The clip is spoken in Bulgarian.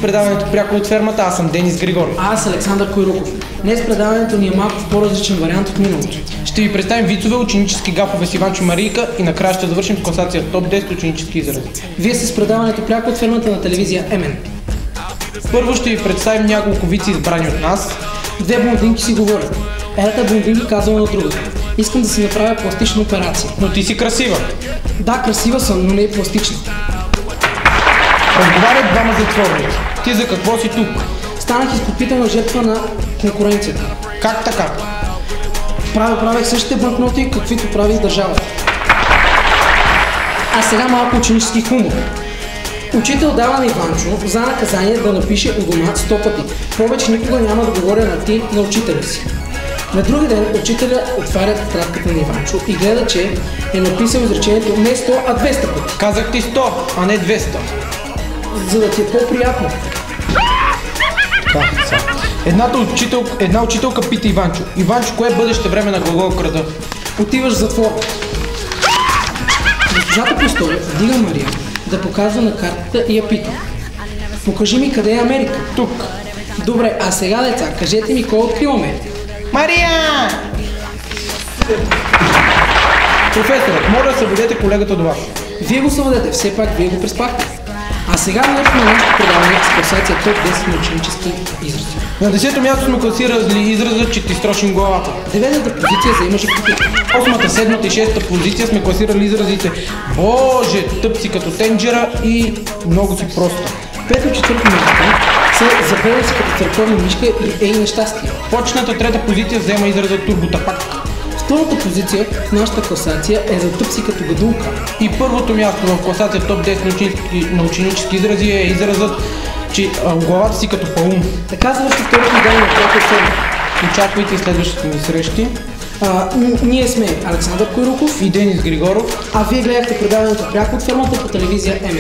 предаването пряко от фермата, аз съм Денис Григоров. А аз Александър Койруков. Днес предаването ни е малко по-различен вариант от миналото. Ще ви представим вицове, ученически гафове с Иванчо Марийка и накрая ще завършим с класация топ 10 ученически изрази. Вие сте с предаването пряко от фермата на телевизия МН. Първо ще ви представим няколко вици, избрани от нас. Две блондинки си говорят. Едната блондинка казала на другата: искам да си направя пластична операция. Но ти си красива. Да, красива съм, но не и пластична. Разговарят двама затворници. Ти за какво си тук? Станах изкупителна жертва на конкуренцията. Как така? Правех същите банкноти, каквито прави държавата. А сега малко ученически хумор. Учител дава на Иванчо за наказание да напише у дома 100 пъти: повече никога няма да говоря на ти на учителя си. На други ден учителя отваря тетрадката на Иванчо и гледа, че е написал изречението не 100, а 200 пъти. Казах ти 100, а не 200. За да ти е по-приятно. Една учителка пита Иванчо: Иванчо, кое е бъдеще време на глаголкрада? Отиваш в затвор. Госпожата Пистоле вдига Мария да показва на картата и я пита: покажи ми къде е Америка. Тук. Добре, а сега, деца, кажете ми кой открил Америка. Мария! Професорът, моля да събудете колегата до вас. Вие го събудете, все пак вие го преспахте. А сега наричаме нашето предаване с класация топ 10 на ученически изрази. На 10-то място сме класирали израза, че ти строшим главата. 9-та позиция заема жигкотика. 8-та, 7-та и 6-та позиция сме класирали изразите Боже, тъп си като тенджера и много си проста. 5-то, 4-то място са забравя си като църковна мишка и ей нещастие. Почната 3-та позиция взема израза турботапак. Втората позиция в нашата класация е за тъп си като гадулка. И първото място в класация топ 10 на ученически изрази е изразът, че главата си като паун. Така завърши второто издание на Пряко от фермата. Очаквайте следващите ни срещи. Ние сме Александър Койруков И Денис Григоров. А вие гледахте предаването пряко от фермата по телевизия МН.